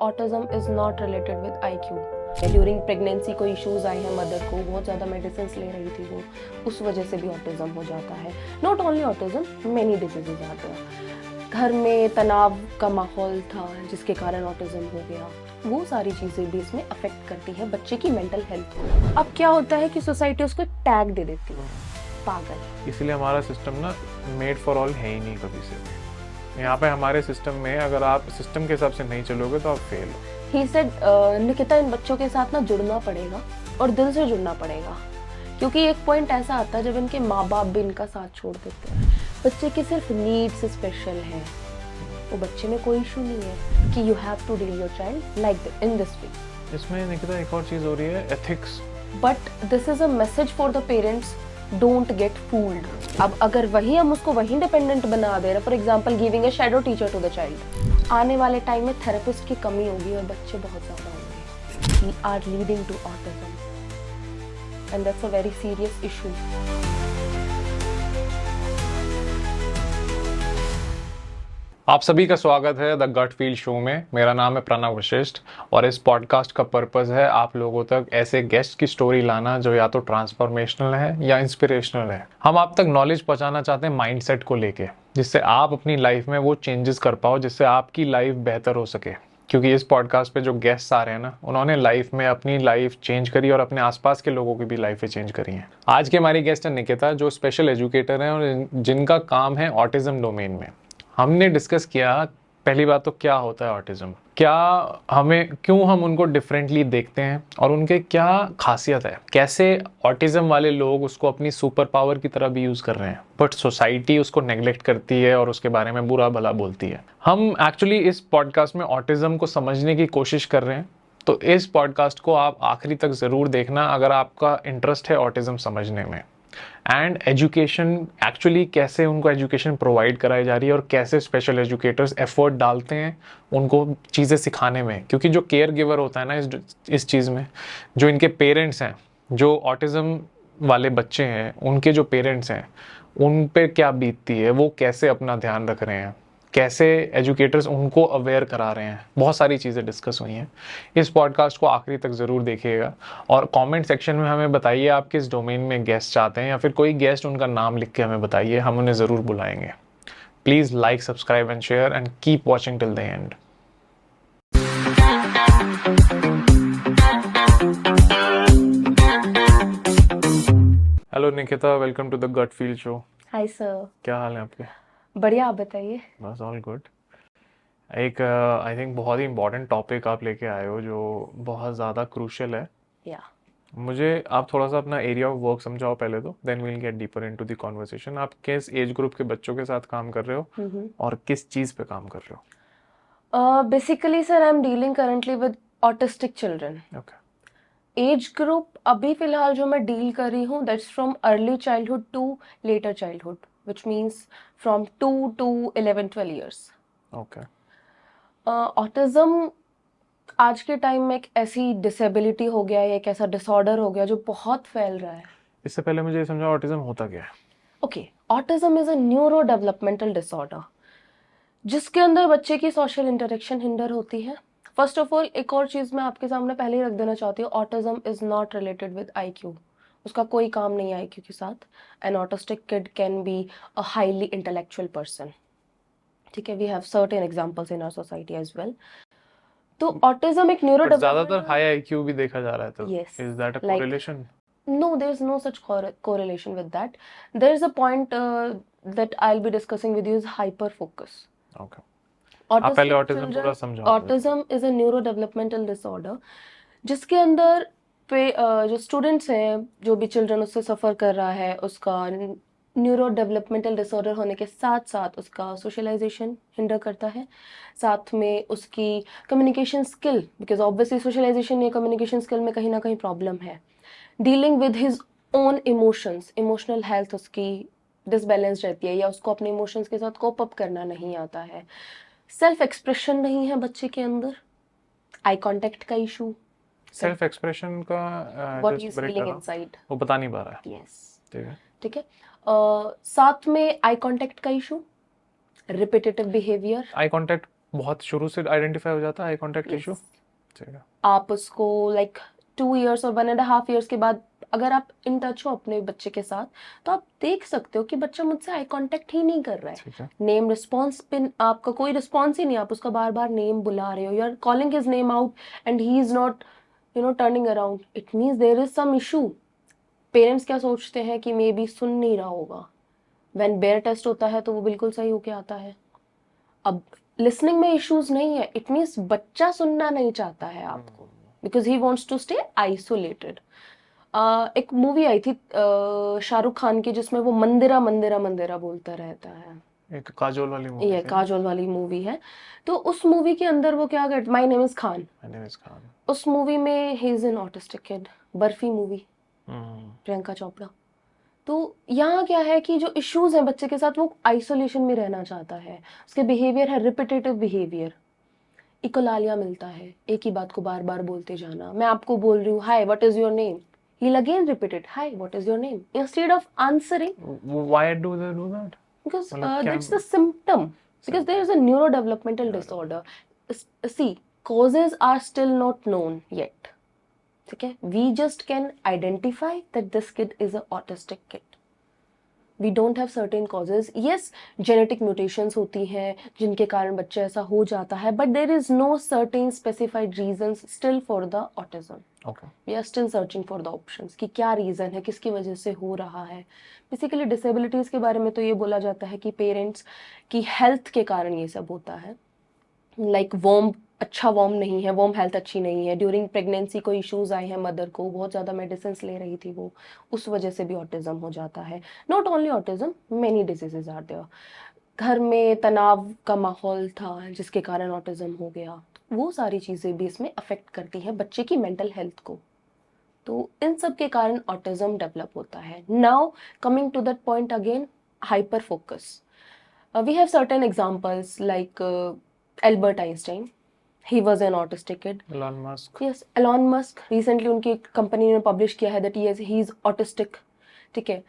Autism is not related with IQ। During pregnancy कोई issues आए हैं मदर को, बहुत ज़्यादा मेडिसिन ले रही थी वो, उस वजह से भी ऑटिज्म हो जाता है। Not only autism, many diseases आते हैं। घर में तनाव का माहौल था जिसके कारण ऑटिज्म हो गया, वो सारी चीज़ें भी इसमें अफेक्ट करती है बच्चे की मेंटल हेल्थ को। अब क्या होता है कि सोसाइटी उसको टैग दे देती है पागल। इसलिए हमारा सिस्टम ना मेड फॉर ऑल है ही नहीं कभी से। यहाँ पे हमारे सिस्टम में अगर आप सिस्टम के हिसाब से नहीं चलोगे तो आप फेल हो। ही सेड निकिता, इन बच्चों के साथ ना जुड़ना पड़ेगा और दिल से जुड़ना पड़ेगा, क्योंकि एक पॉइंट ऐसा आता है जब इनके माँ बाप भी इनका साथ छोड़ देते हैं। बच्चे की सिर्फ नीड्स स्पेशल है, वो बच्चे में कोई इशू नहीं है कि you have to deal your child like in this way. इसमें निकिता एक और चीज़ हो रही है, ethics. But this is a message for the parents, don't get fooled. अब अगर वही हम उसको वही डिपेंडेंट बना दे रहे, for example giving a shadow teacher to the child, आने वाले टाइम में थेरेपिस्ट की कमी होगी और बच्चे बहुत ज़्यादा होंगे। We are leading to autism and that's a very serious issue. आप सभी का स्वागत है द गट फील शो में। मेरा नाम है प्रणव वशिष्ठ और इस पॉडकास्ट का पर्पस है आप लोगों तक ऐसे गेस्ट की स्टोरी लाना जो या तो ट्रांसफॉर्मेशनल है या इंस्पिरेशनल है। हम आप तक नॉलेज पहुंचाना चाहते हैं माइंडसेट को लेके, जिससे आप अपनी लाइफ में वो चेंजेस कर पाओ जिससे आपकी लाइफ बेहतर हो सके। क्योंकि इस पॉडकास्ट पे जो गेस्ट आ रहे हैं ना, उन्होंने लाइफ में अपनी लाइफ चेंज करी और अपने आसपास के लोगों की भी लाइफें चेंज करी हैं। आज की हमारी गेस्ट है निकिता, जो स्पेशल एजुकेटर हैं और जिनका काम है ऑटिज्म डोमेन में। हमने डिस्कस किया पहली बात तो क्या होता है ऑटिज्म, क्यों हम उनको डिफरेंटली देखते हैं और उनके क्या खासियत है, कैसे ऑटिज्म वाले लोग उसको अपनी सुपर पावर की तरह भी यूज़ कर रहे हैं बट सोसाइटी उसको नेग्लेक्ट करती है और उसके बारे में बुरा भला बोलती है। हम एक्चुअली इस पॉडकास्ट में ऑटिज्म को समझने की कोशिश कर रहे हैं, तो इस पॉडकास्ट को आप आखिरी तक ज़रूर देखना अगर आपका इंटरेस्ट है ऑटिज्म समझने में। एंड एजुकेशन, एक्चुअली कैसे उनको एजुकेशन प्रोवाइड कराई जा रही है और कैसे स्पेशल एजुकेटर्स एफर्ट डालते हैं उनको चीज़ें सिखाने में। क्योंकि जो केयर गिवर होता है ना इस चीज़ में, जो इनके पेरेंट्स हैं, जो ऑटिज्म वाले बच्चे हैं, उनके जो पेरेंट्स हैं, उन पे क्या बीतती है, वो कैसे अपना ध्यान रख रहे हैं, कैसे एजुकेटर्स उनको अवेयर करा रहे हैं, बहुत सारी चीज़ें डिस्कस हुई हैं। इस पॉडकास्ट को आखिरी तक ज़रूर देखिएगा और कमेंट सेक्शन में हमें बताइए आप किस डोमेन में गेस्ट चाहते हैं, या फिर कोई गेस्ट उनका नाम लिख के हमें बताइए, हम उन्हें ज़रूर बुलाएंगे। Please like, subscribe and share and keep watching till the end. Hello Nikita, welcome to the gut feel show. Hi sir, क्या हाल है आपके? बढ़िया, आप बताइए। बस ऑल गुड। एक आई थिंक बहुत ही इंपॉर्टेंट टॉपिक आप लेके आए हो जो बहुत ज़्यादा क्रूशियल है। या मुझे आप थोड़ा सा अपना एरिया ऑफ वर्क समझाओ पहले तो, then we'll get deeper into the conversation. आप किस एज ग्रुप के बच्चों के साथ काम कर रहे हो और किस चीज़ पे काम कर रहे हो? Basically sir, I am dealing currently with autistic children. Okay. Age group अभी फिलहाल जो मैं डील कर रही हूँ, that's from early childhood to later childhood, which means from 2 to 11-12 years. Okay. Autism आज के टाइम में एक ऐसी डिसेबिलिटी हो गया है, एक ऐसा डिसऑर्डर हो गया जो बहुत फैल रहा है। इससे पहले मुझे ये समझाओ ऑटिज्म होता क्या है? Okay, autism is a neuro developmental disorder जिसके अंदर बच्चे की सोशल इंटरेक्शन हिंडर होती है। फर्स्ट ऑफ ऑल, एक और चीज़ मैं आपके सामने पहले ही रख देना चाहती हूँ, autism is not related with IQ। उसका कोई काम नहीं है IQ के साथ। An autistic kid can be a highly intellectual person. ठीक है, we have certain examples in our society as well. तो ऑटिज्म एक न्यूरो ज़्यादातर हाई IQ भी देखा जा रहा है, तो Yes, is that a like- correlation? No, there is no such correlation with that. There is a point that I'll be discussing with you is hyper focus. Okay. आप पहले autism पूरा समझाओ। Autism is a neuro developmental disorder जिसके अंदर पे जो students हैं, जो भी चिल्ड्रन उससे सफ़र कर रहा है, उसका न्यूरो डेवलपमेंटल डिसऑर्डर होने के साथ साथ उसका सोशलाइजेशन हिंडर करता है, साथ में उसकी communication skill, because obviously socialization या कम्युनिकेशन स्किल में कहीं ना कहीं प्रॉब्लम है। Dealing with his own emotions, emotional health उसकी डिसबैलेंस रहती है, या उसको अपने इमोशंस के साथ कोप अप करना नहीं आता है। सेल्फ एक्सप्रेशन नहीं है बच्चे के अंदर। आई कांटेक्ट का इशू, सेल्फ एक्सप्रेशन का what just is break feeling करो। इनसाइड। वो बता नहीं पा रहा है। यस, ठीक है। ठीक है। साथ में आई कांटेक्ट का issue, repetitive behaviour. Eye contact बहुत शुरू से आइडेंटिफाई हो जाता है आई कांटेक्ट इशू? Yes. ठीक है। आप उसको लाइक 2 years और 1.5 years के बाद अगर आप इन टच हो अपने बच्चे के साथ, तो आप देख सकते हो कि बच्चा मुझसे आई कांटेक्ट ही नहीं कर रहा है। ठीक है। नेम रिस्पॉन्स पे आपका कोई रिस्पॉन्स ही नहीं, आप उसका बार बार नेम बुला रहे हो, you are calling his name out and he is not turning around, it means there is some issue. Parents क्या सोचते हैं कि मे बी सुन नहीं रहा होगा। व्हेन बेयर टेस्ट होता है तो वो बिल्कुल सही होके आता है। अब लिसनिंग में इश्यूज नहीं है, इट मीन्स बच्चा सुनना नहीं चाहता है आपको, because he wants to stay isolated. एक मूवी आई थी शाहरुख खान की, जिसमें वो मंदिरा मंदिरा मंदिरा बोलता रहता है। एक काजोल वाली मूवी ये थी। काजोल वाली मूवी है। तो उस मूवी के अंदर वो क्या करता, my name is Khan, my name is Khan. उस मूवी में he is an autistic kid. Barfi movie, हम्म। प्रियंका चोपड़ा। तो यहाँ क्या है कि जो इश्यूज हैं बच्चे के साथ, वो आइसोलेशन में रहना चाहता है। उसके बिहेवियर है रिपीटेटिव बिहेवियर, इकोलालिया मिलता है, एक ही बात को बार बार बोलते जाना। मैं आपको बोल रही हूँ hi what is your name, he'll again repeat it, hi what is your name, instead of answering, Why do they do that? because मतलब क्या? that's the symptom, because there is a neurodevelopmental disorder. See, causes are still not known yet, ठीक है? We just can identify that this kid is a autistic kid. We don't have certain causes. Yes, genetic mutations होती हैं जिनके कारण बच्चा ऐसा हो जाता है, but there is no certain specified reasons still for the autism. Okay. We are still searching for the options कि क्या रीज़न है, किसकी वजह से हो रहा है। बेसिकली डिसेबिलिटीज़ के बारे में तो ये बोला जाता है कि पेरेंट्स की हेल्थ के कारण ये सब होता है। लाइक वॉर्म, अच्छा वॉर्म नहीं है, वॉर्म हेल्थ अच्छी नहीं है, ड्यूरिंग प्रेगनेंसी कोई इश्यूज आए हैं मदर को, बहुत ज़्यादा मेडिसिन ले रही थी वो, उस वजह से भी ऑटिज्म हो जाता है। Not only autism, many diseases are there. घर में तनाव का माहौल था जिसके कारण ऑटिज्म हो गया, वो सारी चीज़ें भी इसमें अफेक्ट करती हैं बच्चे की मेंटल हेल्थ को। तो इन सब के कारण ऑटिज्म डेवलप होता है। Now coming to that point again, hyper focus. We have certain examples like Albert Einstein, he was an autistic kid. Elon Musk. Yes, Elon Musk, recently उनकी कंपनी ने publish किया है दैट ही इज ऑटिस्टिक, ठीक है।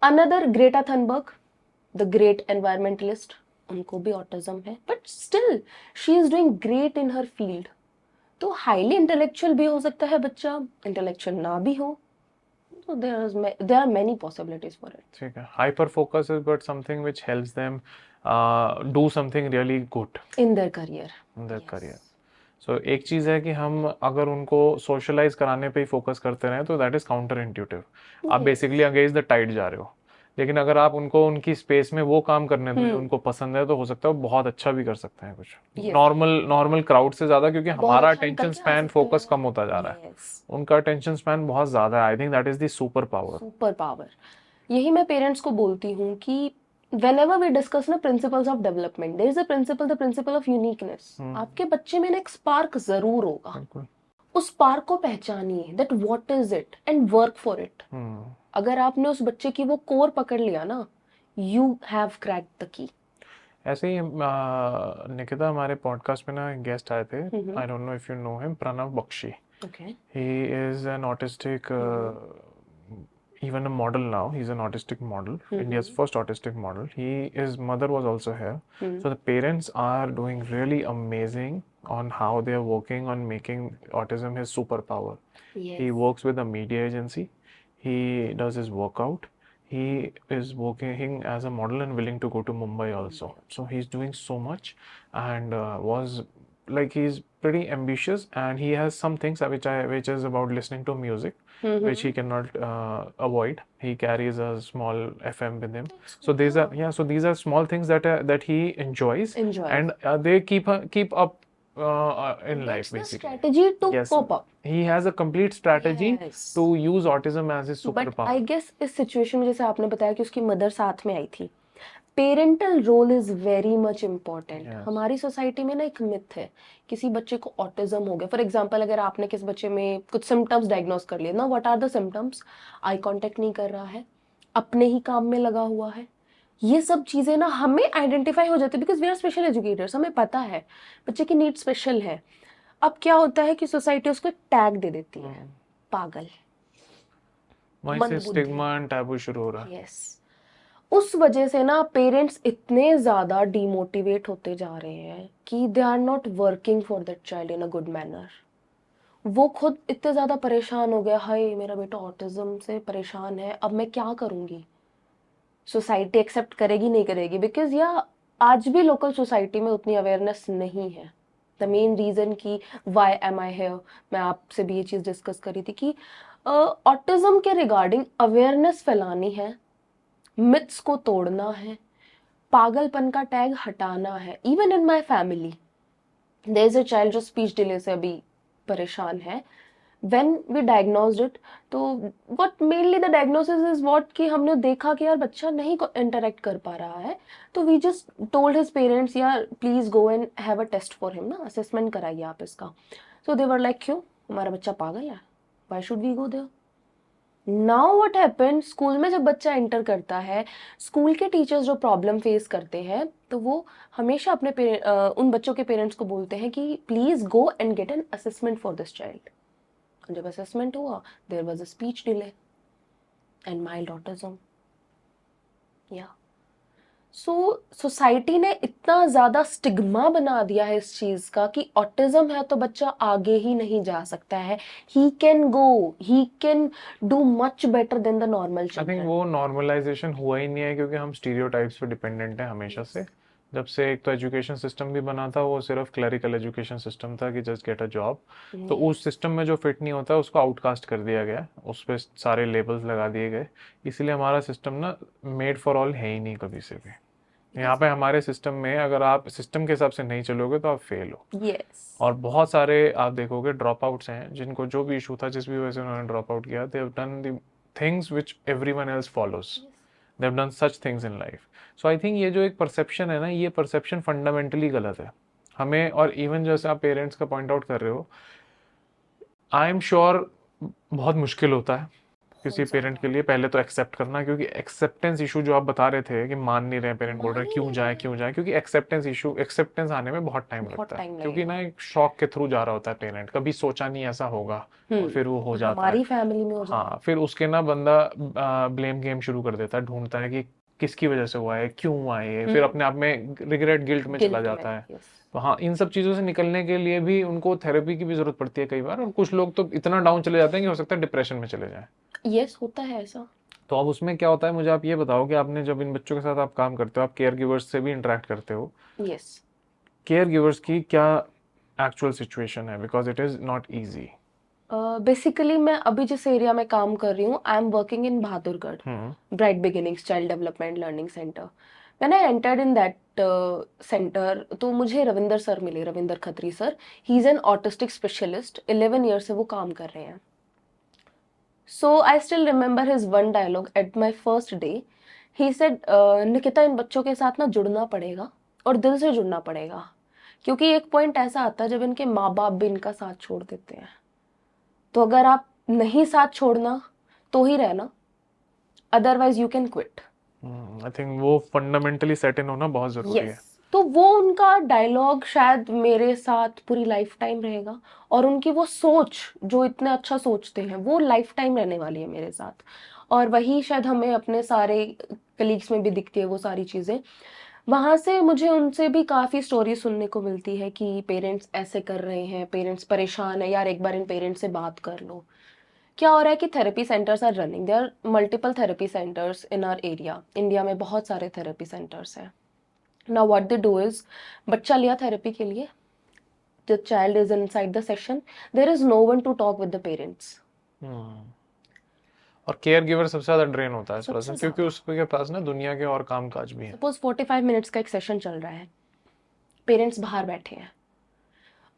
Another Greta Thunberg, the great environmentalist, उनको भी autism है, but still she is doing great in her field. तो हाईली इंटेलेक्चुअल भी हो सकता है बच्चा, इंटेलेक्चुअल ना भी हो, तो there are many possibilities for it. ठीक है। Hyper focus is but something which helps them do something really good In their career. in their Yes. career. So एक चीज़ है कि हम अगर उनको सोशलाइज कराने पे ही फोकस करते रहें तो दैट इज काउंटर इंट्यूटिव। आप Yes. Basically against the tide जा रहे हो। लेकिन अगर आप उनको उनकी स्पेस में वो काम करने दो जो उनको पसंद है तो हो सकता है वो बहुत अच्छा भी कर सकते हैं कुछ Yes. नॉर्मल क्राउड से ज्यादा, क्योंकि बहुत हमारा अच्छा निकल अटेंशन के आ स्पैन सकते फोकस हैं। कम होता जा रहा है, Yes. उनका अटेंशन स्पैन बहुत ज्यादा है। आई think that is the super power. Super power. यही मैं पेरेंट्स को बोलती हूँ कि whenever we discuss ना principles of development, there is a principle, the principle of uniqueness. आपके बच्चे में ना एक स्पार्क जरूर होगा, बिल्कुल। उस स्पार्क को पहचानिए, that what is it and work for it. अगर आपने उस बच्चे की वो कोर पकड़ लिया ना, you have cracked the key. ऐसे ही निकिता हमारे पॉडकास्ट में ना गेस्ट आए थे, I don't know if you know him, Pranav Bakshi. Okay. He is an autistic, even a model now. He's an autistic model, India's first autistic model. His mother was also here. So the parents are doing really amazing on how they are working on making autism his superpower. Yes. He works with a media agency. He does his workout. He is working as a model and willing to go to Mumbai also. So he's doing so much, and was like he's pretty ambitious, and he has some things which is about listening to music, which he cannot avoid. He carries a small FM with him. So these are small things that he enjoys. And they keep up in life, That's the basically. strategy to Yes. cope up. He has a complete strategy Yes. to use autism as his But superpower. I guess इस situation में जैसे आपने बताया कि उसकी mother साथ में आई थी, parental role is very much important. हमारी सोसाइटी में ना एक मिथ है, किसी बच्चे को ऑटिज्म हो गया, फॉर एग्जांपल अगर आपने किस बच्चे में कुछ सिम्टम्स डायग्नोस कर लिए ना, what are the symptoms? Eye contact नहीं कर रहा है, अपने ही काम में लगा हुआ है, ये सब चीज़ें ना हमें आइडेंटिफाई हो जाती है, because we are special educators, हमें पता है बच्चे की नीड स्पेशल है। अब क्या होता है कि सोसाइटी उसको एक टैग दे देती है, पागल, वहीं से स्टिग्मा एंड टैबू शुरू हो रहा है। यस। उस वजह से ना पेरेंट्स इतने ज़्यादा डीमोटिवेट होते जा रहे हैं कि they are not working for that child in a good manner. वो खुद इतने ज़्यादा परेशान हो गया, हाय मेरा बेटा ऑटिज्म से परेशान है, अब मैं क्या करूँगी। सोसाइटी एक्सेप्ट करेगी नहीं करेगी, बिकॉज या आज भी लोकल सोसाइटी में उतनी अवेयरनेस नहीं है। द मेन रीज़न कि वाई एम आई है, मैं आपसे भी ये चीज़ डिस्कस करी थी कि ऑटिज्म के रिगार्डिंग अवेयरनेस फैलानी है, मिथ्स को तोड़ना है, पागलपन का टैग हटाना है। Even in my family there is a child जो स्पीच डिले से अभी परेशान है। when we diagnosed it, तो what mainly the diagnosis is what कि हमने देखा कि यार बच्चा नहीं interact कर पा रहा है, तो we just told his parents यार please go and have a test for him ना, assessment कराइए आप इसका। so they were like क्यों, हमारा बच्चा पागल है, why should we go there। Now what happen, school में जब बच्चा एंटर करता है, स्कूल के टीचर्स जो प्रॉब्लम फेस करते हैं, तो वो हमेशा अपने उन बच्चों के पेरेंट्स को बोलते हैं कि please go and get an assessment for this child. जब असेसमेंट हुआ, there was a speech delay and mild autism. या सो सोसाइटी ने इतना ज़्यादा स्टिग्मा बना दिया है इस चीज़ का कि ऑटिज्म है तो बच्चा आगे ही नहीं जा सकता है, he can do much better than the normal I think children. वो नॉर्मलाइजेशन हुआ ही नहीं है, क्योंकि हम स्टीरियोटाइप्स पे डिपेंडेंट हैं हमेशा से। जब से एक तो एजुकेशन सिस्टम भी बना था, वो सिर्फ क्लरिकल एजुकेशन सिस्टम था कि जस्ट गेट अ जॉब। तो उस सिस्टम में जो फिट नहीं होता उसको आउटकास्ट कर दिया गया, उस पर सारे लेबल्स लगा दिए गए। इसीलिए हमारा सिस्टम ना मेड फॉर ऑल है ही नहीं कभी से भी। यहाँ पे हमारे सिस्टम में अगर आप सिस्टम के हिसाब से नहीं चलोगे तो आप फेल हो। यस। और बहुत सारे आप देखोगे ड्रॉप आउट्स हैं, जिनको जो भी इशू था, जिस भी वजह से उन्होंने ड्रॉप आउट किया, they have done the things which everyone else follows, they have done such things in life. So I think ये जो एक परसेप्शन है ना, ये परसेप्शन फंडामेंटली गलत है हमें। और इवन जैसे आप पेरेंट्स का पॉइंट आउट कर रहे हो, आई एम श्योर बहुत मुश्किल होता है किसी बहुत पेरेंट के ज़्यादा। लिए पहले तो एक्सेप्ट करना, क्योंकि एक्सेप्टेंस इशू जो आप बता रहे थे कि मान नहीं रहे पेरेंट, बोल मान रहे हैं ही क्यों नहीं जाए रहे, क्यों जाए, क्योंकि एक्सेप्टेंस आने में बहुत टाइम बहुत लगता है, टाइम क्योंकि लगेगा। ना एक शॉक के थ्रू जा रहा होता है पेरेंट, कभी सोचा नहीं ऐसा होगा और फिर वो हो जाता है। हमारी फैमिली में हो जाता हाँ, फिर उसके ना बंदा ब्लेम गेम शुरू कर देता है, ढूंढता है कि किसकी वजह से हुआ है, क्यों हुआ है ये, है। फिर अपने आप में रिग्रेट गिल्ट में चला गिल्ट में। जाता है। यस। तो हाँ, इन सब चीज़ों से निकलने के लिए भी उनको थेरेपी की भी जरूरत पड़ती है कई बार, और कुछ लोग तो इतना डाउन चले जाते हैं कि हो सकता है डिप्रेशन में चले जाएं। यस, होता है ऐसा। तो अब उसमें क्या होता है, मुझे आप ये बताओ कि आपने जब इन बच्चों के साथ आप काम करते हो, आप केयर गिवर्स से भी इंटरेक्ट करते हो, यस। केयर गिवर्स की क्या एक्चुअल सिचुएशन है, because it is not easy. Basically मैं अभी जिस एरिया में काम कर रही हूँ, I am working in Bahadurgarh, hmm. Bright beginnings child development learning centre. When I entered in that centre, तो मुझे रविंदर सर मिले, Ravinder Khatri sir. He is an autistic specialist, 11 year से वो काम कर रहे हैं। So I still remember his one dialogue at my first day. He said, Nikita इन बच्चों के साथ ना जुड़ना पड़ेगा, और दिल से जुड़ना पड़ेगा, क्योंकि एक पॉइंट ऐसा आता है जब इनके माँ बाप भी इनका साथ छोड़ देते हैं। तो अगर आप नहीं साथ छोड़ना तो ही रहना, otherwise you can quit. I think वो फंडामेंटली सेट इन होना बहुत ज़रूरी है। यस। तो वो उनका डायलॉग शायद मेरे साथ पूरी लाइफ टाइम रहेगा, और उनकी वो सोच जो इतने अच्छा सोचते हैं वो लाइफ टाइम रहने वाली है मेरे साथ। और वही शायद हमें अपने सारे कलीग्स में भी दिखती है वो सारी चीज़ें। वहाँ से मुझे उनसे भी काफ़ी स्टोरी सुनने को मिलती है कि पेरेंट्स ऐसे कर रहे हैं, पेरेंट्स परेशान है, यार एक बार इन पेरेंट्स से बात कर लो। क्या हो रहा है कि therapy centres are running, there are multiple therapy centres in our area. India में बहुत सारे थेरेपी सेंटर्स हैं। Now what they do is, बच्चा लिया थेरेपी के लिए, the child is inside the session, there is no one to talk with the parents. और care giver सबसे ज़्यादा ड्रेन होता है इस सबसे पर्सन, क्योंकि ज़्यादा। उसके पास ना दुनिया के और काम काज भी हैं। सपोज 45 मिनट्स का एक सेशन चल रहा है, पेरेंट्स बाहर बैठे हैं।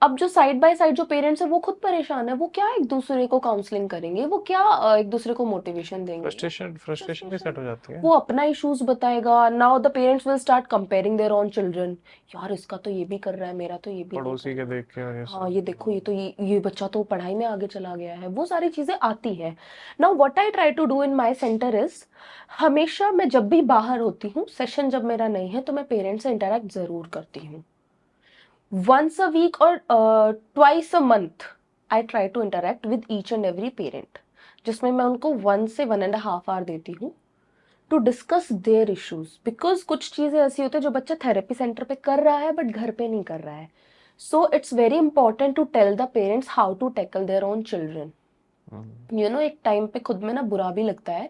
अब जो साइड बाय साइड जो पेरेंट्स है वो खुद परेशान है, वो क्या एक दूसरे को काउंसलिंग करेंगे, वो क्या एक दूसरे को मोटिवेशन देंगे। फ्रस्ट्रेशन भी सेट हो जाती है। वो अपना इश्यूज बताएगा। Now the parents will start comparing there own children, यार इसका तो ये भी कर रहा है, मेरा तो ये भी नहीं पड़ोसी कर के देख के, और ये रहा। हाँ सब। ये देखो, ये तो ये बच्चा तो पढ़ाई में आगे चला गया है, वो सारी चीजें आती है। Now what I try to do in my centre is, हमेशा मैं जब भी बाहर होती हूँ, सेशन जब मेरा नहीं है, तो मैं पेरेंट्स से इंटरेक्ट जरूर करती हूँ। once a week or twice a month I try to interact with each and every parent, जिसमें मैं उनको 1 से 1.5 आवर देती हूँ to discuss their issues, because कुछ चीज़ें ऐसी होती है जो बच्चा थेरेपी सेंटर पे कर रहा है बट घर पे नहीं कर रहा है. So it's very important to tell the parents how to tackle their own children. एक टाइम पे खुद में ना बुरा भी लगता है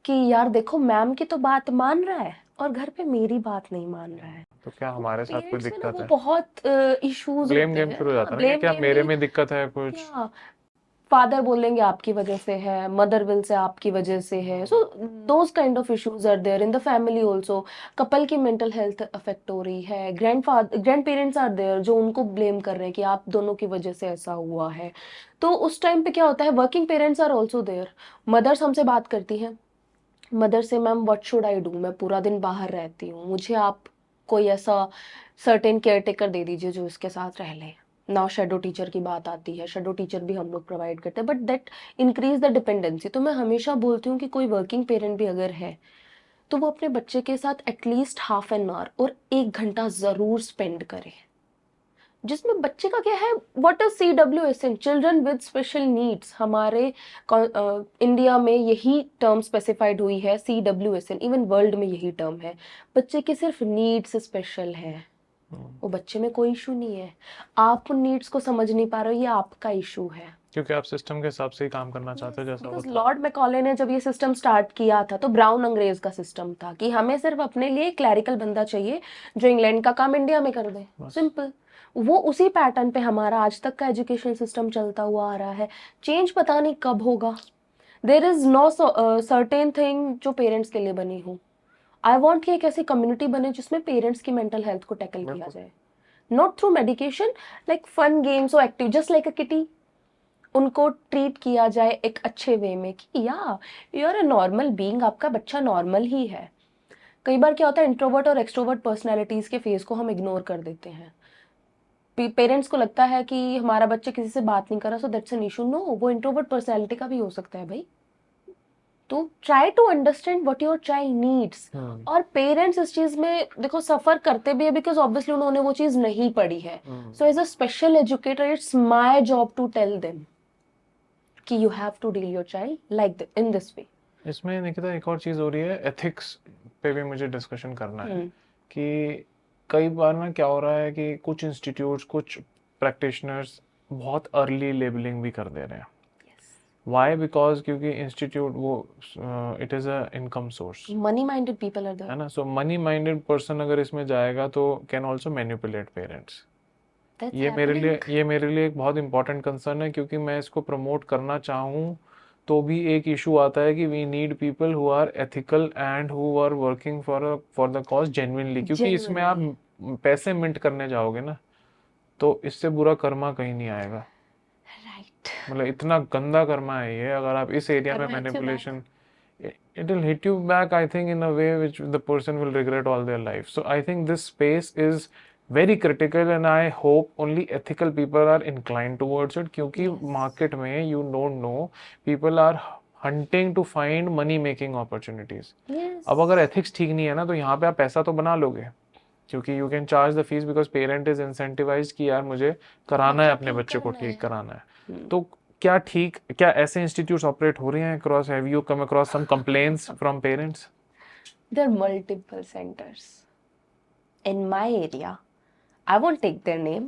कि यार देखो मैम की तो बात मान रहा है और घर पे मेरी बात नहीं मान रहा है. तो क्या हमारे साथ कोई पेरेंट्स में ना दिक्कत वो है? बहुत इश्यूज ब्लेम होते गेम हैं. शुरू हो हाँ, जाता है ना कि ब्लेम क्या गेम मेरे भी. में दिक्कत है कुछ? क्या फादर बोलेंगे आपकी वजह से है, मदर विल से आपकी वजह से है. So those kind of issues are there in the family also. Couple की मेंटल हेल्थ अफेक्ट हो रही है. ग्रैंड पेरेंट्स आर देयर जो उनको ब्लेम कर रहे हैं कि आप दोनों की वजह से ऐसा हुआ है. तो उस टाइम पे क्या होता है, working parents are also there. Mothers हमसे बात करती हैं. मदर से ma'am what should I do, मैं पूरा दिन बाहर रहती हूँ, मुझे आप कोई ऐसा सर्टेन केयर टेकर दे दीजिए जो इसके साथ रह ले. नाउ शेडो टीचर की बात आती है. शेडो टीचर भी हम लोग प्रोवाइड करते हैं but that increase the dependency. तो मैं हमेशा बोलती हूँ कि कोई वर्किंग पेरेंट भी अगर है तो वो अपने बच्चे के साथ एटलीस्ट हाफ एन आवर और 1 घंटा ज़रूर स्पेंड करे, जिसमें बच्चे का क्या है, what is CWSN, children with special needs. हमारे इंडिया में यही टर्म स्पेसिफाइड हुई है, CWSN. इवन वर्ल्ड में यही टर्म है. बच्चे की सिर्फ नीड्स स्पेशल है, वो बच्चे में कोई इशू नहीं है. आप उन नीड्स को समझ नहीं पा रहे हो, ये आपका इशू है. क्योंकि आप सिस्टम के हिसाब से ही काम करना चाहते हो, जैसा बिकॉज होता है. लॉर्ड मैकॉले ने जब ये सिस्टम स्टार्ट किया था तो ब्राउन अंग्रेज का सिस्टम था कि हमें सिर्फ अपने लिए क्लैरिकल बंदा चाहिए जो इंग्लैंड का काम इंडिया में कर दे. बस. सिंपल. वो उसी पैटर्न पे हमारा आज तक का एजुकेशन सिस्टम चलता हुआ आ रहा है. चेंज पता नहीं कब होगा. There is no certain thing जो पेरेंट्स के लिए बनी हो. आई वॉन्ट कि एक ऐसी कम्युनिटी बने जिसमें पेरेंट्स की मेंटल हेल्थ को टैकल किया बिल्कुल. जाए. Not through medication, like fun games और active, just like a kitty. उनको ट्रीट किया जाए एक अच्छे वे में कि या you are a normal being, आपका बच्चा नॉर्मल ही है. कई बार क्या होता है, इंट्रोवर्ट और एक्सट्रोवर्ट पर्सनैलिटीज के फेस को हम इग्नोर कर देते हैं. पेरेंट्स को लगता है कि हमारा बच्चा किसी से बात नहीं कर रहा so that's an issue. No, वो इंट्रोवर्ट पर्सनैलिटी का भी हो सकता है भाई. तो try to understand what your child needs. और पेरेंट्स इस चीज में देखो सफर करते भी है बिकॉज ऑब्वियसली उन्होंने वो चीज नहीं पढ़ी है. So as a special educator it's my job to tell them कि you have to deal your child like in this way. इसमें निकिता एक और चीज़ हो रही है, एथिक्स पे भी मुझे डिस्कशन करना है कि कई बार ना क्या हो रहा है कि कुछ इंस्टीट्यूट्स, कुछ प्रैक्टिशनर्स बहुत अर्ली लेबलिंग भी कर दे रहे हैं. वाई? बिकॉज क्योंकि इंस्टीट्यूट वो it is a income source. Money minded people are है देयर. ना. सो मनी माइंडेड पर्सन अगर इसमें जाएगा तो कैन ऑल्सो मैनिपुलेट पेरेंट्स. ये मेरे लिए एक बहुत इंपॉर्टेंट कंसर्न है, क्योंकि मैं इसको प्रमोट करना चाहूँ तो भी एक इशू आता है कि we need people who are ethical and who are working for the cause genuinely. क्योंकि इसमें आप पैसे मिंट करने जाओगे ना तो इससे बुरा कर्मा कहीं नहीं आएगा. राइट. मतलब इतना गंदा कर्मा है ये. अगर आप इस एरिया में manipulation, it will hit you back, I think, in a way which the person will regret all their life. So I think this space is very critical and I hope only ethical people are inclined towards it, क्योंकि market में you don't know, people are hunting to find money making opportunities. अब अगर ethics ठीक नहीं है ना तो यहाँ पे आप पैसा तो बना लोगे, क्योंकि you can charge the fees because parent is incentivized कि यार मुझे कराना है, अपने बच्चे को ठीक कराना है. तो क्या ऐसे इंस्टीट्यूट्स ऑपरेट हो रहे हैं across? Have you come across some complaints from parents? There are multiple centers in my area. I won't take their name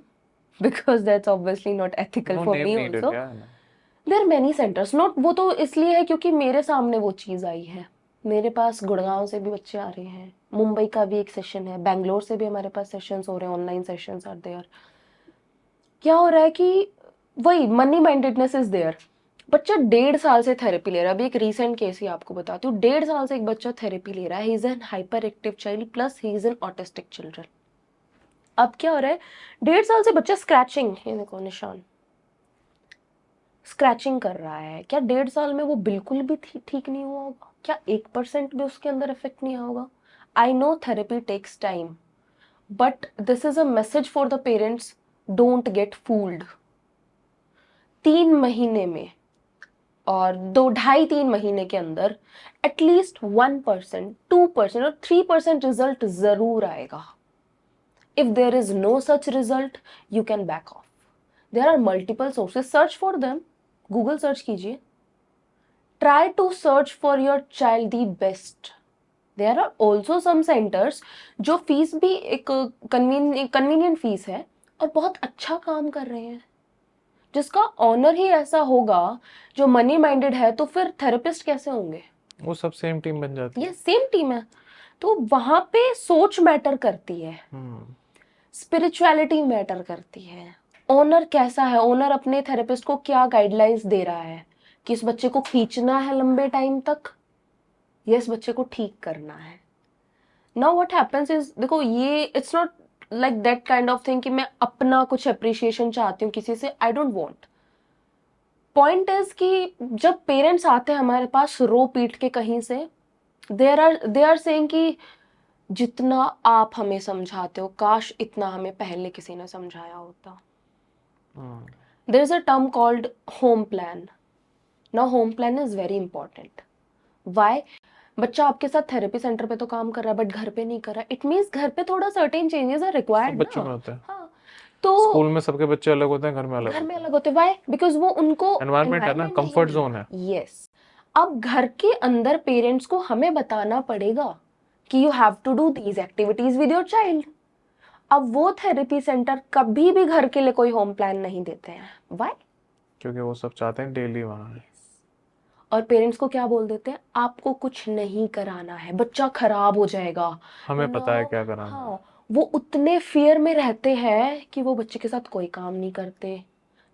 because that's obviously not ethical No for name me needed, also. yeah. There are many centers. Not वो तो इसलिए है क्योंकि मेरे सामने वो चीज़ आई है. मेरे पास गुड़गांव से भी बच्चे आ रहे हैं, मुंबई का भी एक सेशन है, बैंगलोर से भी हमारे पास सेशंस हो रहे हैं, ऑनलाइन सेशंस आर देयर. क्या हो रहा है कि वही मनी माइंडेडनेस इज देयर. बच्चा 1.5 साल से थेरेपी ले रहा है. अभी एक रीसेंट केस ही आपको बताती हूँ. 1.5 साल से एक बच्चा थेरेपी ले रहा है. ही is N hyper active child plus he is an autistic children. अब क्या हो रहा है, 1.5 साल से बच्चा स्क्रैचिंग, ये देखो निशान, स्क्रैचिंग कर रहा है. क्या 1.5 साल में वो बिल्कुल भी ठीक नहीं हुआ होगा? क्या 1% भी उसके अंदर इफेक्ट नहीं होगा? I know therapy takes time but this is a message for the parents, don't get fooled. 3 महीने में और 2-2.5-3 महीने के अंदर एटलीस्ट 1%, 2% और 3% रिजल्ट जरूर आएगा. If there is no such result you can back off. There are multiple sources, search for them. Google search कीजिए. Try to search for your child the best. There are also some centres जो fees भी एक convenient fees है और बहुत अच्छा काम कर रहे हैं, जिसका ऑनर ही ऐसा होगा जो मनी माइंडेड है, तो फिर थेरेपिस्ट कैसे होंगे? वो सब सेम टीम बन जाती है। ये सेम टीम है। तो वहां पे सोच मैटर करती है, स्पिरिचुअलिटी मैटर करती है, ओनर कैसा है, ओनर अपने थेरेपिस्ट को क्या गाइडलाइंस दे रहा है कि इस बच्चे को खींचना है लंबे टाइम तक या इस बच्चे को ठीक करना है। नाउ व्हाट हैपेंस इज, देखो ये it's not like that kind of thing कि मैं अपना कुछ अप्रिशिएशन चाहती हूँ किसी से, I don't want. Point is कि जब पेरेंट्स आते हैं हमारे पास रो पीट के कहीं से, दे आर सेइंग कि जितना आप हमें समझाते हो काश इतना हमें पहले किसी ने समझाया होता। There is a term called home plan. Now home plan is very important. Why? बच्चा आपके साथ थेरेपी सेंटर पे तो काम कर रहा है बट घर पे नहीं कर रहा, इट मीन्स घर पे थोड़ा सर्टेन चेंजेस आर सब रिक्वायर्ड बच्चों में ना। होता है। हाँ, तो स्कूल में सबके बच्चे अलग होते हैं, घर में अलग घर में होते अलग होते, व्हाई? बिकॉज वो उनको हैं। एनवायरनमेंट है ना, environment नहीं कंफर्ट मिला। जोन है। यस। अब घर के अंदर पेरेंट्स को हमें बताना पड़ेगा कि you have to do these activities with your child. अब वो थेरेपी सेंटर कभी भी घर के लिए कोई होम प्लान नहीं देते हैं। व्हाई? क्योंकि वो सब चाहते हैं डेली वहाँ है। और पेरेंट्स को क्या बोल देते हैं, आपको कुछ नहीं कराना है, बच्चा खराब हो जाएगा। हमें पता है Now, क्या कराना है। हाँ, वो उतने फियर में रहते हैं कि वो बच्चे के साथ कोई काम नहीं करते।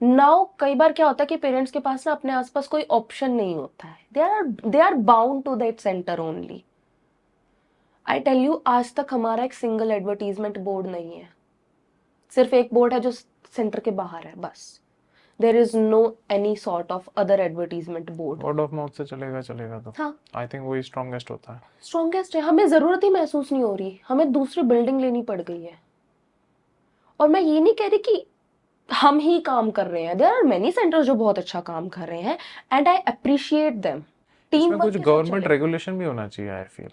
नाउ कई बार क्या होता है कि पेरेंट्स के पास ना अपने आसपास कोई ऑप्शन नहीं होता है, they are bound to that centre only. I tell you, आज तक हमारा एक सिंगल एडवर्टीजमेंट बोर्ड नहीं है। सिर्फ एक बोर्ड है जो सेंटर के बाहर है, बस। There is no any sort of other advertisement board. Word of mouth से चलेगा तो हाँ, आई थिंक वही स्ट्रॉन्गेस्ट होता है। स्ट्रॉन्गेस्ट है। हमें जरूरत ही महसूस नहीं हो रही, हमें दूसरी बिल्डिंग लेनी पड़ गई है। और मैं ये नहीं कह रही कि हम ही काम कर रहे हैं, देयर आर मेनी सेंटर्स जो बहुत अच्छा काम कर रहे हैं and I appreciate them. Team इसमें वर्क कुछ के साथ गवर्नमेंट चले। रेगुलेशन भी होना चाहिए, I feel.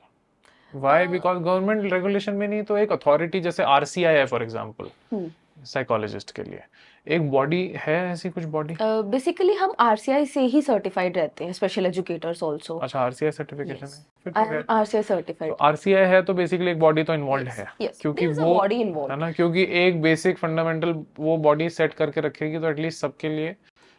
Why? Because government regulation में नहीं तो एक अथॉरिटी जैसे आरसीआई है फॉर एग्जांपल, साइकोलॉजिस्ट के लिए एक बॉडी है, ऐसी कुछ बॉडी। बेसिकली हम आरसीआई से ही सर्टिफाइड रहते हैं, स्पेशल एजुकेटर्स आल्सो। अच्छा, आरसीआई सर्टिफिकेशन है फिर आई तो एम आरसीआई तो सर्टिफाइड। आरसीआई है तो बेसिकली एक बॉडी तो इन्वॉल्व है, यस, क्योंकि देयर इज अ वो बॉडी है इन्वॉल्व। ना, क्योंकि एक बेसिक फंडामेंटल वो बॉडी सेट करके रखेगी तो एटलीस्ट सबके लिए।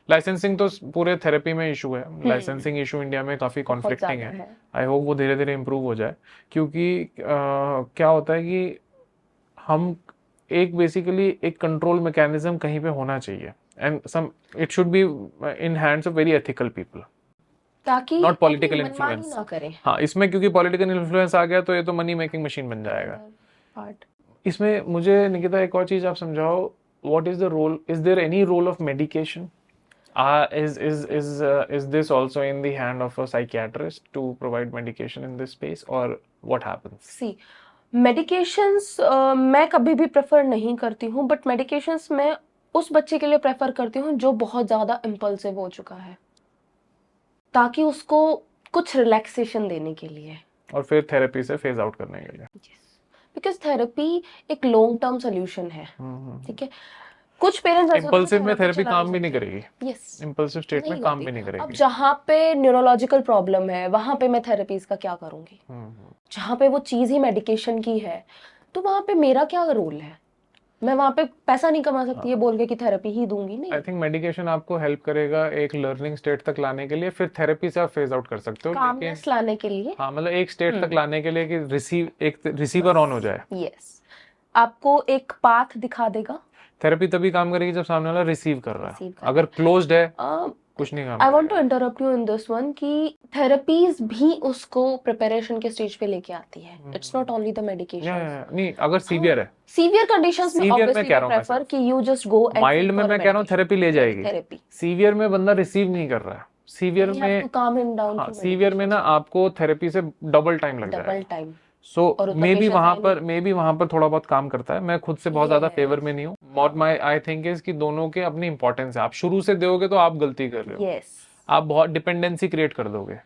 लाइसेंसिंग तो पूरे थेरेपी में इशू है, लाइसेंसिंग इशू इंडिया में काफी बहुत कॉन्फ्लिक्टिंग ज्यादा है। है। आई होप वो धीरे धीरे इम्प्रूव हो जाए, क्योंकि क्या होता है कि हम एक बेसिकली एक कंट्रोल मैकेनिज्म कहीं पे होना चाहिए, and some it should be in hands of very ethical people, ताकि नॉट अपनी पॉलिटिकल मनमानी इन्फ्लुएंस। ना करें। हाँ, इसमें क्योंकि पॉलिटिकल इन्फ्लुएंस आ गया तो ये तो मनी मेकिंग मशीन बन जाएगा। पार्ट इसमें मुझे निकिता एक और चीज आप समझाओ, what is the role, is there any role of medication? Is this also in the hand of a psychiatrist to provide medication in this space, or what happens? See medications मैं कभी भी प्रेफर नहीं करती हूँ, but medications मैं उस बच्चे के लिए प्रेफर करती हूँ जो बहुत ज़्यादा इम्पल्सिव हो चुका है, ताकि उसको कुछ रिलैक्सेशन देने के लिए। और फिर थेरेपी से फेज आउट करने के लिए। बिकॉज थेरेपी एक लॉन्ग टर्म सोल्यूशन है। ठीक है, कुछ पेरेंट्स ऐसे होते हैं इम्पल्सिव में थेरेपी काम भी नहीं करेगी। यस, इम्पल्सिव स्टेट में काम भी नहीं अब करेगी। जहाँ पे न्यूरोलॉजिकल प्रॉब्लम है वहां पे मैं थेरेपीज का क्या करूंगी? जहाँ पे वो चीज ही मेडिकेशन की है तो वहां पे मेरा क्या रोल है? मैं वहां पे पैसा नहीं कमा सकती ये बोल के कि थेरेपी ही दूंगी, नहीं। आई थिंक मेडिकेशन आपको हेल्प करेगा एक लर्निंग स्टेट तक लाने के लिए, फिर थेरेपी से आप फेज आउट कर सकते हो, लेकिन कामनेस लाने के लिए। हाँ, मतलब एक स्टेट तक लाने के लिए कि एक रिसीवर ऑन हो जाए। यस, आपको एक पाथ दिखा देगा। थेरेपी तभी काम करेगी जब सामने वाला रिसीव कर रहा है, Receive कर अगर क्लोज्ड है कुछ नहीं काम आई वांट टू करेगा। Interrupt you in this one कि थेरेपीज भी उसको प्रिपरेशन के स्टेज पे लेके आती है। It's not only the medication. नहीं, अगर सीवियर है, सीवियर कंडीशंस में Severe में ऑब्वियसली कह मैं रहा हूँ मैं प्रेफर कि you just go and mild में मैं कह रहा हूँ थेरेपी ले जाएगी। थेरेपी सीवियर में बंदा रिसीव नहीं कर रहा है, सीवियर you have to में calm him down हाँ, through सीवियर में ना आपको थेरेपी से डबल टाइम लग जाएगा। Double time. सो और उतना मे बी patience वहां पर थोड़ा बहुत काम करता है। मैं खुद से बहुत ज्यादा Yes. फेवर में नहीं हूँ। मॉट माई आई थिंक इज कि दोनों के अपनी इंपॉर्टेंस है। आप शुरू से दोगे तो आप गलती कर रहे हो, यस, आप बहुत डिपेंडेंसी क्रिएट कर दोगे।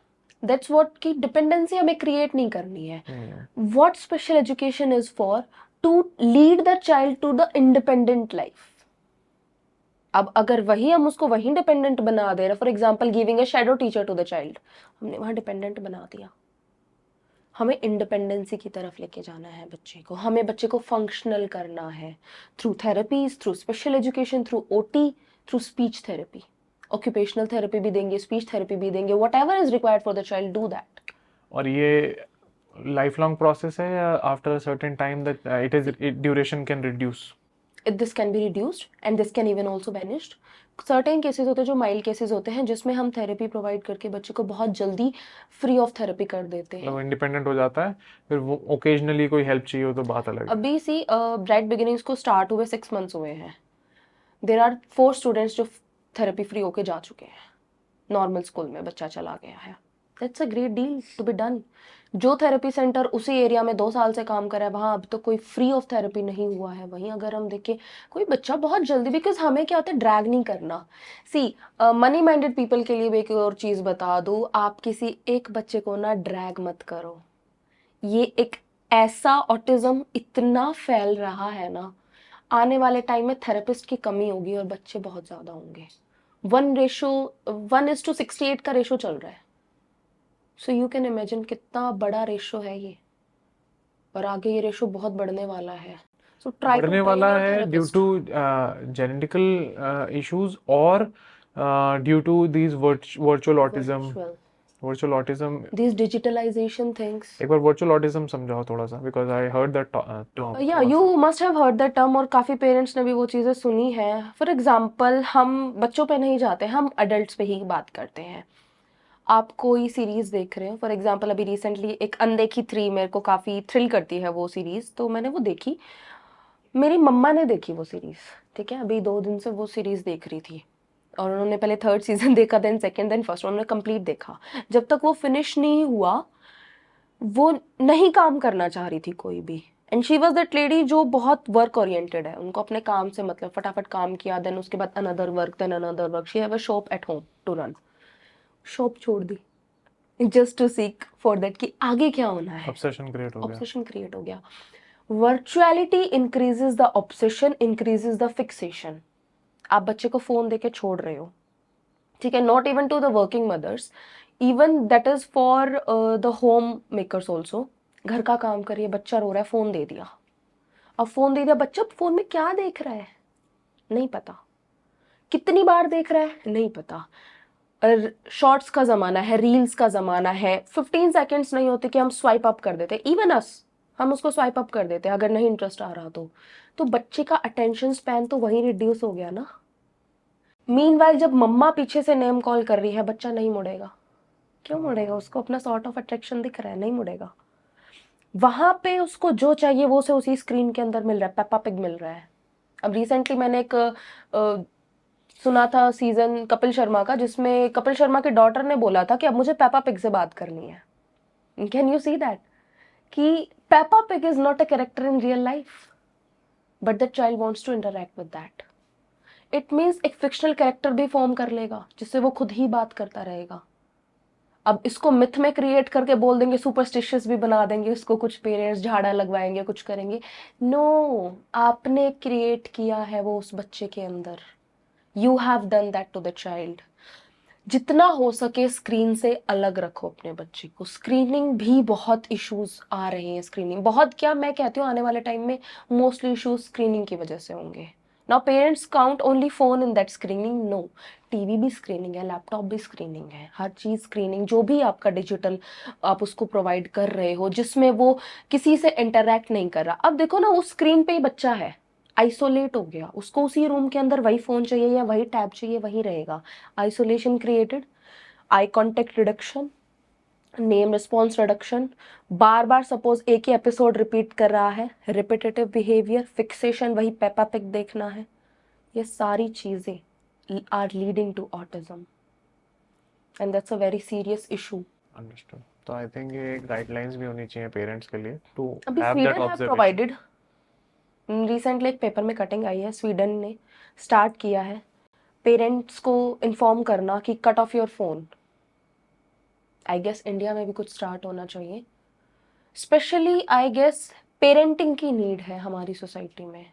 दैट्स व्हाट की डिपेंडेंसी हमें क्रिएट नहीं करनी है। What special education is for to lead the child to the independent life. अब अगर वही हम उसको वही डिपेंडेंट बना दे रहे, for example giving a shadow teacher to the child, हमने वहां डिपेंडेंट बना दिया। हमें इंडिपेंडेंसी की तरफ लेके जाना है बच्चे को, हमें बच्चे को फंक्शनल करना है through therapies, through special education, through OT, through speech therapy, occupational therapy भी देंगे, स्पीच थेरेपी भी देंगे, what ever is required for the child, do that. और ये लाइफ लॉन्ग प्रोसेस है या after a certain time that duration can reduce? This can be reduced and this can even also banished. Certain cases होते हैं जो mild cases होते हैं, जिसमें हम थेरेपी प्रोवाइड करके बच्चे को बहुत जल्दी फ्री ऑफ थेरेपी कर देते हैं। मतलब इंडिपेंडेंट हो जाता है, फिर वो ओकेजनली कोई हेल्प चाहिए हो तो बात अलग है। अभी सी ब्राइट बिगिनिंग्स को स्टार्ट हुए 6 मंथ्स हुए हैं, देर आर 4 स्टूडेंट्स जो थेरेपी फ्री होके जा चुके हैं, नॉर्मल स्कूल में बच्चा चला गया है। That's a great deal to be done. जो थेरेपी सेंटर उसी एरिया में 2 साल से काम कर रहा है, वहाँ अब तो कोई फ्री ऑफ थेरेपी नहीं हुआ है। वहीं अगर हम देखें कोई बच्चा बहुत जल्दी, बिकॉज हमें क्या होता है, ड्रैग नहीं करना। सी मनी माइंडेड पीपल के लिए भी एक और चीज़ बता दूँ, आप किसी एक बच्चे को ना ड्रैग मत करो। ये एक ऐसा ऑटिज्म इतना फैल रहा है ना, आने वाले टाइम में थेरेपिस्ट की कमी होगी और बच्चे बहुत ज़्यादा होंगे। 1:68 का रेशो चल रहा है। सो यू कैन इमेजिन कितना बड़ा रेशो है ये, और आगे ये रेशो बहुत बढ़ने वाला है। सो ट्राई टू बढ़ने ट्रेन वाला योर है due therapist. To genetical issues और due to these virtual autism. Virtual autism, this digitalisation things. एक बार वर्चुअल ऑटिज्म समझाओ थोड़ा सा, because I heard that term या थोड़ा यू सा। Must have heard that term, और काफ़ी पेरेंट्स ने भी वो चीज़ें सुनी हैं। फॉर एग्जाम्पल, हम बच्चों पे नहीं जाते, हम अडल्ट्स पे ही बात करते हैं। आप कोई सीरीज़ देख रहे हो, फॉर एग्जाम्पल अभी रिसेंटली एक अनदेखी 3 मेरे को काफ़ी थ्रिल करती है वो सीरीज़, तो मैंने वो देखी। मेरी मम्मा ने देखी वो सीरीज़, ठीक है, अभी 2 दिन से वो सीरीज़ देख रही थी, और उन्होंने पहले 3rd सीजन देखा, देन 2nd, देन 1st, उन्होंने कंप्लीट देखा। जब तक वो फिनिश नहीं हुआ, वो नहीं काम करना चाह रही थी कोई भी। And she was that lady जो बहुत वर्क ओरिएंटेड है, उनको अपने काम से मतलब, फटाफट काम किया, देन उसके बाद another work, then another work. She have a shop at home to run. Shop छोड़ दी just to seek for that कि आगे क्या होना है। ऑब्सेशन क्रिएट हो गया। ऑब्सेशन क्रिएट हो गया। Virtuality increases the obsession, increases the fixation. आप बच्चे को फोन देके छोड़ रहे हो, ठीक है, not even to the working mothers, even that is for the home makers also. घर का काम करिए, बच्चा रो रहा है, फोन दे दिया। अब फोन दे दिया, बच्चा फोन में क्या देख रहा है नहीं पता, कितनी बार देख रहा है नहीं पता। शॉर्ट्स का ज़माना है, रील्स का ज़माना है। 15 सेकेंड्स नहीं होते कि हम स्वाइप अप कर देते, इवन अस, हम उसको स्वाइप अप कर देते अगर नहीं इंटरेस्ट आ रहा तो बच्चे का अटेंशन स्पैन तो वहीं रिड्यूस हो गया ना। मीनवाइल जब मम्मा पीछे से नेम कॉल कर रही है, बच्चा नहीं मुड़ेगा। क्यों मुड़ेगा? उसको अपना सॉर्ट ऑफ अट्रैक्शन दिख रहा है, नहीं मुड़ेगा। वहां पे उसको जो चाहिए वो से उसी स्क्रीन के अंदर मिल रहा है, पेप्पा पिग मिल रहा है। अब रिसेंटली मैंने एक सुना था सीजन कपिल शर्मा का, जिसमें कपिल शर्मा के डॉटर ने बोला था कि अब मुझे पेप्पा पिग से बात करनी है। कैन यू सी दैट कि Peppa Pig is not a character in real life, but the child wants to interact with that. It means एक फिक्शनल कैरेक्टर भी फॉर्म कर लेगा जिससे वो खुद ही बात करता रहेगा। अब इसको मिथ में क्रिएट करके बोल देंगे, सुपरस्टिशियस भी बना देंगे इसको, कुछ पेरेंट्स झाड़ा लगवाएंगे, कुछ करेंगे। नो, आपने क्रिएट किया है वो उस बच्चे के अंदर। You have done that to the child. जितना हो सके स्क्रीन से अलग रखो अपने बच्चे को। स्क्रीनिंग भी बहुत इश्यूज आ रहे हैं, स्क्रीनिंग बहुत क्या, मैं कहती हूँ आने वाले टाइम में मोस्टली इश्यूज स्क्रीनिंग की वजह से होंगे। Now parents count only phone in that screening, no, TV भी स्क्रीनिंग है, लैपटॉप भी स्क्रीनिंग है, हर चीज स्क्रीनिंग। जो भी आपका डिजिटल आप उसको प्रोवाइड कर रहे हो जिसमें वो किसी से इंटरैक्ट नहीं कर रहा। अब देखो ना, उस स्क्रीन पे ही बच्चा है, आइसोलेट हो गया, उसको उसी रूम के अंदर वही फोन चाहिए या वही टैब चाहिए, वही रहेगा। Isolation created, eye contact reduction, name response reduction, बार बार सपोज एक ही एपिसोड रिपीट कर रहा है, रिपीटेटिव बिहेवियर, फिक्सेशन, वही पेपा पिग देखना है, ये सारी चीजें are leading to autism, and that's a very serious issue. Understood. तो आई थिंक ये गाइडलाइंस भी होनी चाहिए पेरेंट्स के लिए टू अभी have that Sweden have observation. Provided, recently एक पेपर में कटिंग आई है, स्वीडन ने स्टार्ट किया है पेरेंट्स को इन्फॉर्म करना कि cut off your phone. I guess India में भी कुछ स्टार्ट होना चाहिए। स्पेशली आई गेस पेरेंटिंग की नीड है हमारी सोसाइटी में,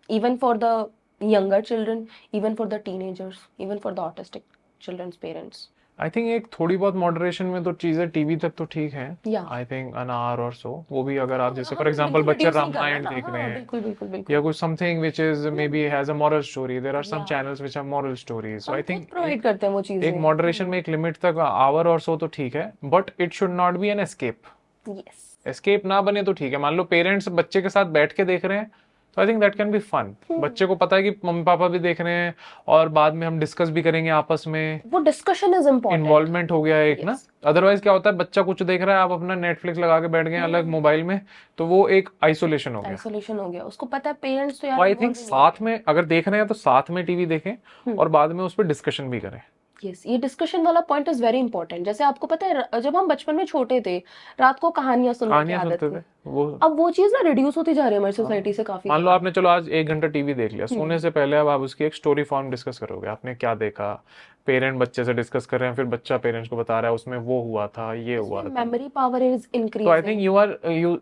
even for the younger children, even for the teenagers, even for the autistic children's parents. I think एक थोड़ी बहुत मॉडरेशन में तो चीजें टीवी तक तो ठीक है। या आई थिंक एन आवर और सो, वो भी अगर आप जैसे फॉर हाँ एग्जांपल बिल्कुल बच्चे रिड्यूस नहीं करना रामायण ना, देख रहे हाँ हैं बिल्कुल बिल्कुल या बिल्कुल कुछ something which is may be has a moral story, there are some या channels which are moral stories, so हम आई खुद थिंक प्रोवाइड करते हैं वो एक चीजें। मॉडरेशन में एक लिमिट तक आवर और सो तो ठीक है, but it should not be an escape. Yes escape ना बने तो ठीक है। मान लो पेरेंट्स बच्चे के साथ बैठ के देख रहे हैं, तो I think that can be fun. बच्चे को पता है कि मम्मी पापा भी देख रहे हैं और बाद में हम डिस्कस भी करेंगे आपस में, वो डिस्कशन इज इम्पोर्टेंट। इन्वॉल्वमेंट हो गया एक ना। यस अदरवाइज क्या होता है, बच्चा कुछ देख रहा है, आप अपना नेटफ्लिक्स लगा के बैठ गए अलग मोबाइल में, तो वो एक आइसोलेशन हो गया। आइसोलेशन हो गया, उसको पता है पेरेंट्स तो तो यार आई थिंक involve ही नहीं साथ में अगर देख रहे हैं तो साथ में टीवी देखें और बाद में उस पर डिस्कशन भी करें। यस ये डिस्कशन वाला पॉइंट इज वेरी इंपॉर्टेंट। जैसे आपको पता है जब हम बचपन में छोटे थे, रात को कहानियां सुनने की कहानियां आदत सुनते थी। थे वो। अब वो चीज ना रिड्यूस होती जा रही है हमारी सोसाइटी से काफी मान लो ज्यादा। आपने चलो आज 1 घंटा टीवी देख लिया, सोने से पहले अब आप उसकी एक स्टोरी फॉर्म डिस्कस करोगे, आपने क्या देखा, पेरेंट बच्चे से डिस्कस कर रहे हैं, फिर बच्चा पेरेंट्स को बता रहा है उसमें वो हुआ था, ये हुआ था। मेमोरी पावर इज तो आई इंक्रीजिंग। थिंक यू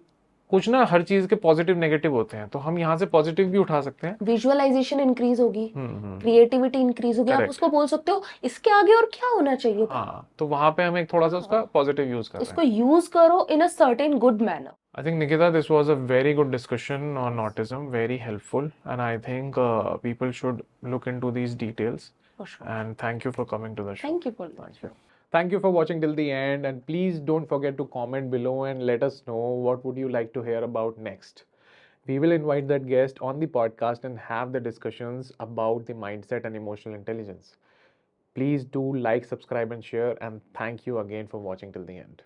कुछ ना, हर चीज के पॉजिटिव नेगेटिव होते हैं, तो हम यहाँ से पॉजिटिव भी उठा सकते हैं। विजुअलाइजेशन इंक्रीज होगी, क्रिएटिविटी इंक्रीज होगी, आप Correct. उसको बोल सकते हो इसके आगे और क्या होना चाहिए था। हाँ, तो वहां पे हम एक थोड़ा सा उसका पॉजिटिव यूज कर रहे उसको हैं। यूज करो in a certain good manner. I think Nikita, this was a very good discussion on autism, very helpful, and I think people should look into these details. For sure. And thank you for coming to the show. Thank you for Thank you. Thank you for watching till the end, and please don't forget to comment below and let us know what would you like to hear about next. We will invite that guest on the podcast and have the discussions about the mindset and emotional intelligence. Please do like, subscribe, and share, and thank you again for watching till the end.